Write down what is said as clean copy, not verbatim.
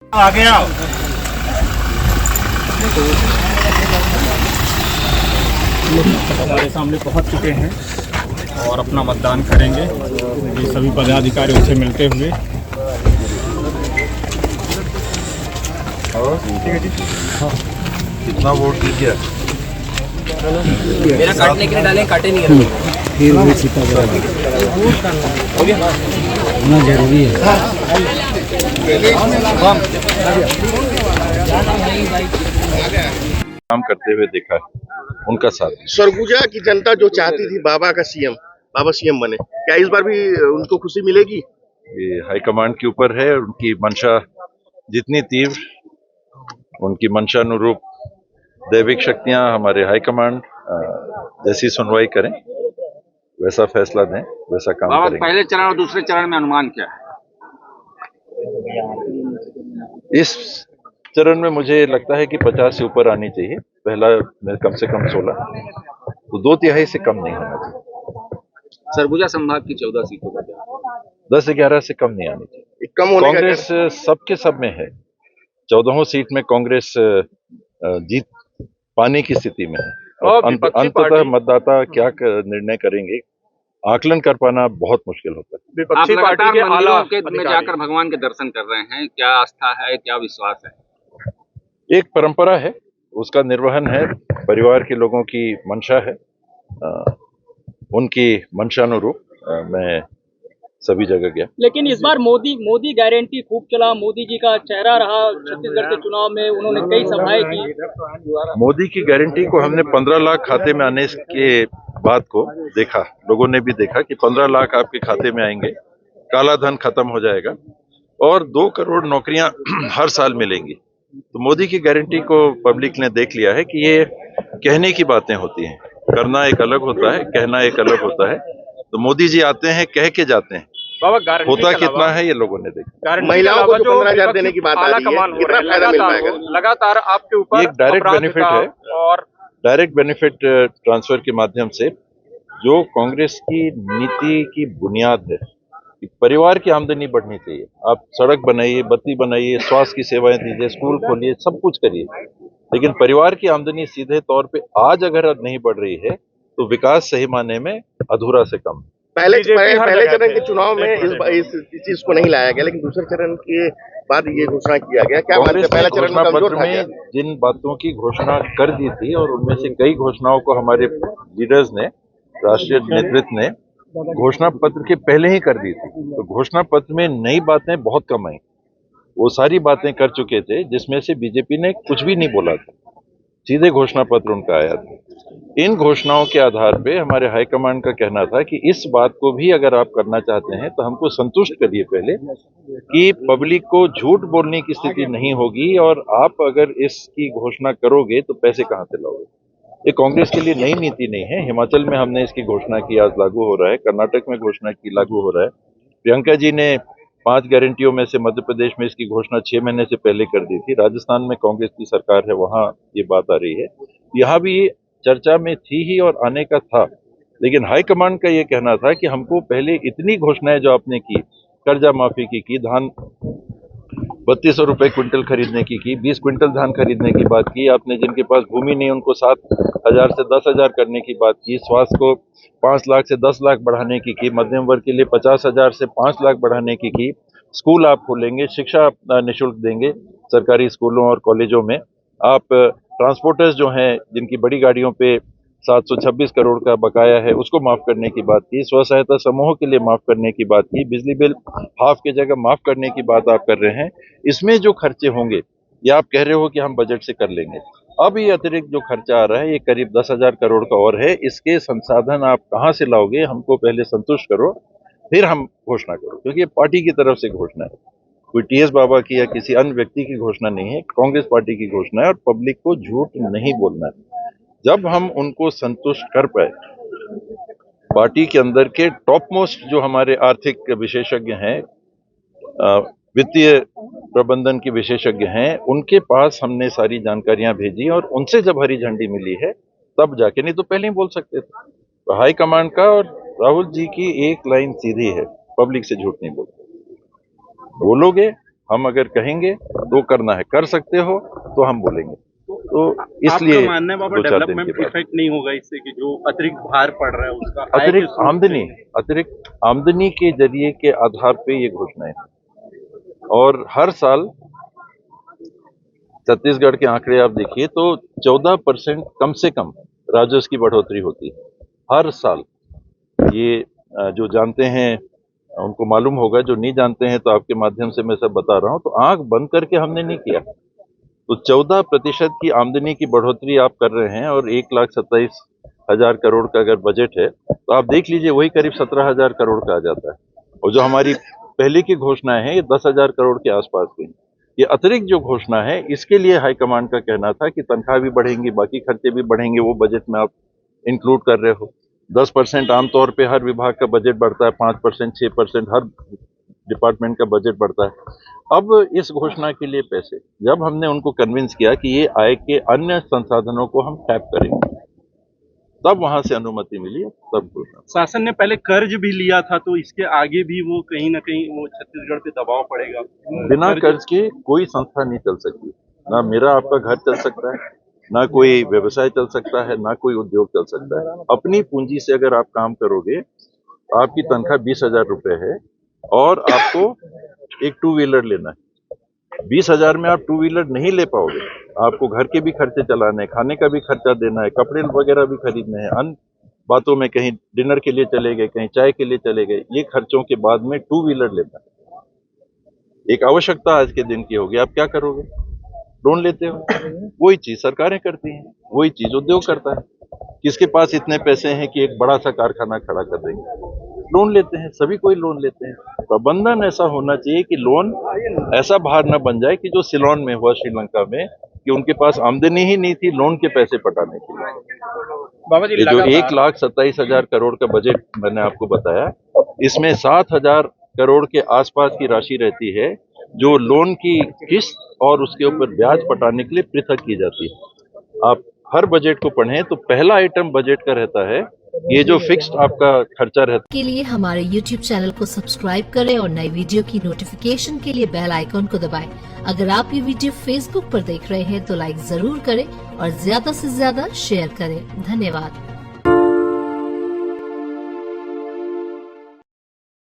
आगे आओ। हमारे सामने पहुंच चुके हैं और अपना मतदान करेंगे। ये सभी पदाधिकारियों से मिलते हुए कितना वोट दीजिए? मेरा काटने के लिए डाले, काटे नहीं है। फिर वो छिपा होना जरूरी है। काम करते हुए देखा है, उनका साथ। सरगुजा की जनता जो चाहती थी बाबा सीएम बने, क्या इस बार भी उनको खुशी मिलेगी? ये हाईकमांड के ऊपर है, उनकी मंशा जितनी तीव्र, उनकी मंशा अनुरूप दैविक शक्तियां हमारे हाईकमांड जैसी सुनवाई करें, वैसा फैसला दें, वैसा काम करेंगे। पहले चरण और दूसरे चरण में अनुमान क्या है? इस चरण में मुझे लगता है कि 50 से ऊपर आनी चाहिए। पहला में कम से कम 16, तो 2/3 से कम नहीं होना चाहिए। सरगुजा संभाग की 14 सीटों का 10-11 से कम नहीं आनी चाहिए। कम होने का कांग्रेस सबके सब में है। 14 सीट में कांग्रेस जीत पाने की स्थिति में है। अंततः मतदाता क्या निर्णय करेंगे, आकलन कर पाना बहुत मुश्किल होता है। विपक्षी पार्टी के आला में जाकर भगवान के दर्शन कर रहे हैं, क्या आस्था है, क्या विश्वास है? एक परंपरा है, उसका निर्वहन है, परिवार के लोगों की मंशा है। उनकी मंशानुरूप मैं सभी जगह गया। लेकिन इस बार मोदी गारंटी खूब चला, मोदी जी का चेहरा रहा छत्तीसगढ़ के चुनाव में, उन्होंने कई सभाएं की। मोदी की गारंटी को हमने 15 लाख खाते में आने के बाद को देखा, लोगों ने भी देखा कि 15 लाख आपके खाते में आएंगे, काला धन खत्म हो जाएगा और 2 करोड़ नौकरियां हर साल मिलेंगी। तो मोदी की गारंटी को पब्लिक ने देख लिया है कि ये कहने की बातें होती हैं, करना एक अलग होता है, कहना एक अलग होता है। तो मोदी जी आते हैं, कह के जाते हैं, होता कितना है ये लोगों ने देखा। महिलाओं को जो 15,000 देने की बात आ रही है, कितना फायदा मिल पाएगा? लगातार आपके ऊपर एक डायरेक्ट बेनिफिट है, और डायरेक्ट बेनिफिट ट्रांसफर के माध्यम से जो कांग्रेस की नीति की बुनियाद है कि परिवार की आमदनी बढ़नी चाहिए। आप सड़क बनाइए, बत्ती बनाइए, स्वास्थ्य की सेवाएं दीजिए, स्कूल खोलिए, सब कुछ करिए, लेकिन परिवार की आमदनी सीधे तौर पे आज अगर नहीं बढ़ रही है तो विकास सही मायने में अधूरा से कम। पहले चरण के चुनाव में इस चीज को नहीं लाया गया, लेकिन दूसरे चरण के बाद ये घोषणा किया गया। क्या मानते हैं, पहला चरण में कमजोर था क्या? जिन बातों की घोषणा कर दी थी और उनमें से कई घोषणाओं को हमारे लीडर्स ने, राष्ट्रीय नेतृत्व ने घोषणा पत्र के पहले ही कर दी थी, तो घोषणा पत्र में नई बातें बहुत कम आई। वो सारी बातें कर चुके थे जिसमें से बीजेपी ने कुछ भी नहीं बोला था, सीधे घोषणा पत्र उनका आया था। इन घोषणाओं के आधार पे हमारे हाईकमांड का कहना था कि इस बात को भी अगर आप करना चाहते हैं तो हमको संतुष्ट करिए पहले कि पब्लिक को झूठ बोलने की स्थिति नहीं होगी, और आप अगर इसकी घोषणा करोगे तो पैसे कहां से लाओगे। ये कांग्रेस के लिए नई नीति नहीं है। हिमाचल में हमने इसकी घोषणा की, आज लागू हो रहा है। कर्नाटक में घोषणा की, लागू हो रहा है। प्रियंका जी ने 5 गारंटियों में से मध्य प्रदेश में इसकी घोषणा 6 महीने से पहले कर दी थी। राजस्थान में कांग्रेस की सरकार है, वहां ये बात आ रही है। यहाँ भी चर्चा में थी ही और आने का था, लेकिन हाईकमांड का ये कहना था कि हमको पहले इतनी घोषणाएं जो आपने की, कर्जा माफी की, धान 3200 रुपए क्विंटल खरीदने की, 20 क्विंटल धान खरीदने की बात की आपने, जिनके पास भूमि नहीं उनको 7,000 से 10,000 करने की बात की, स्वास्थ्य को 5 लाख से 10 लाख बढ़ाने की, मध्यम वर्ग के लिए 50,000 से 5 लाख बढ़ाने की, स्कूल आप खोलेंगे, शिक्षा निःशुल्क देंगे सरकारी स्कूलों और कॉलेजों में, आप ट्रांसपोर्टर्स जो हैं जिनकी बड़ी गाड़ियों पे 726 करोड़ का बकाया है उसको माफ करने की बात की, स्व सहायता समूहों के लिए माफ करने की बात की, बिजली बिल हाफ की जगह माफ करने की बात आप कर रहे हैं। इसमें जो खर्चे होंगे ये आप कह रहे हो कि हम बजट से कर लेंगे। अब ये अतिरिक्त जो खर्चा आ रहा है ये करीब 10,000 करोड़ का और है। इसके संसाधन आप कहां से लाओगे, हमको पहले संतुष्ट करो, फिर हम घोषणा करो, क्योंकि ये पार्टी की तरफ से घोषणा है, कोई टीएस बाबा की या किसी अन्य व्यक्ति की घोषणा नहीं है, कांग्रेस पार्टी की घोषणा है। और पब्लिक को झूठ नहीं बोलना है। जब हम उनको संतुष्ट कर पाए, पार्टी के अंदर के टॉप मोस्ट जो हमारे आर्थिक विशेषज्ञ हैं, वित्तीय प्रबंधन के विशेषज्ञ हैं, उनके पास हमने सारी जानकारियां भेजी और उनसे जब हरी झंडी मिली है तब जाके, नहीं तो पहले ही बोल सकते थे। तो हाईकमांड का और राहुल जी की एक लाइन सीधी है, पब्लिक से झूठ नहीं बोलते। बोलोगे हम अगर कहेंगे तो करना है, कर सकते हो तो हम बोलेंगे। तो इसलिए आपका मानना है बाबा 2-4 दिन डेवलपमेंट के बाद इफेक्ट नहीं होगा इससे कि जो अतिरिक्त भार पड़ रहा है उसका अतिरिक्त आमदनी के जरिए के आधार पे ये घोषणाएं हैं। और हर साल छत्तीसगढ़ के आंकड़े आप देखिए तो 14% कम से कम राजस्व की बढ़ोतरी होती है हर साल। ये जो जानते हैं उनको मालूम होगा, जो नहीं जानते हैं तो आपके माध्यम से मैं सब बता रहा हूं। तो आंख बंद करके हमने नहीं किया। तो 14% की आमदनी की बढ़ोतरी आप कर रहे हैं और 1,27,000 करोड़ का अगर बजट है तो आप देख लीजिए वही करीब 17,000 करोड़ का आ जाता है। और जो हमारी पहले की घोषणाएं हैं ये 10,000 करोड़ के आसपास की। ये अतिरिक्त जो घोषणा है इसके लिए हाईकमांड का कहना था कि तनख्वाह भी बढ़ेंगी, बाकी खर्चे भी बढ़ेंगे, वो बजट में आप इंक्लूड कर रहे हो। 10% आमतौर पे हर विभाग का बजट बढ़ता है, 5%, 6% हर डिपार्टमेंट का बजट बढ़ता है। अब इस घोषणा के लिए पैसे, जब हमने उनको कन्विंस किया कि ये आय के अन्य संसाधनों को हम टैप करेंगे, तब वहां से अनुमति मिली। तब घोषणा। शासन ने पहले कर्ज भी लिया था तो इसके आगे भी वो कहीं ना कहीं वो छत्तीसगढ़ पे दबाव पड़ेगा। बिना कर्ज के कोई संस्था नहीं चल सकती। ना मेरा आपका घर चल सकता है, ना कोई व्यवसाय चल सकता है, ना कोई उद्योग चल सकता है। अपनी पूंजी से अगर आप काम करोगे, आपकी तनख्वाह 20,000 रुपए है और आपको एक 2 व्हीलर लेना है। 20,000 में आप 2 व्हीलर नहीं ले पाओगे। आपको घर के भी खर्चे चलाने, खाने का भी खर्चा देना है, कपड़े वगैरह भी खरीदने हैं, अन्य बातों में कहीं डिनर के लिए चले गए, कहीं चाय के लिए चले गए, ये खर्चों के बाद में 2 व्हीलर लेना है। एक आवश्यकता आज के दिन की होगी, आप क्या करोगे? लोन लेते हो। वही चीज सरकारें करती हैं, वही चीज उद्योग करता है। किसके पास इतने पैसे हैं कि एक बड़ा सा कारखाना खड़ा कर देंगे? लोन लेते हैं, सभी कोई लोन लेते हैं। प्रबंधन ऐसा होना चाहिए कि लोन ऐसा भार न बन जाए कि जो सिलोन में हुआ श्रीलंका में, कि उनके पास आमदनी ही नहीं थी लोन के पैसे पटाने के लिए। ये जो 1,27,000 करोड़ का बजट मैंने आपको बताया, इसमें 7,000 करोड़ के आसपास की राशि रहती है जो लोन की किस्त और उसके ऊपर ब्याज पटाने के लिए पृथक की जाती है। आप हर बजट को पढ़ें तो पहला आइटम बजट का रहता है ये जो फिक्स्ड आपका खर्चा रहता है। के लिए हमारे YouTube चैनल को सब्सक्राइब करें और नई वीडियो की नोटिफिकेशन के लिए बेल आइकॉन को दबाएं। अगर आप ये वीडियो Facebook पर देख रहे हैं तो लाइक जरूर करें और ज्यादा से ज्यादा शेयर करें। धन्यवाद।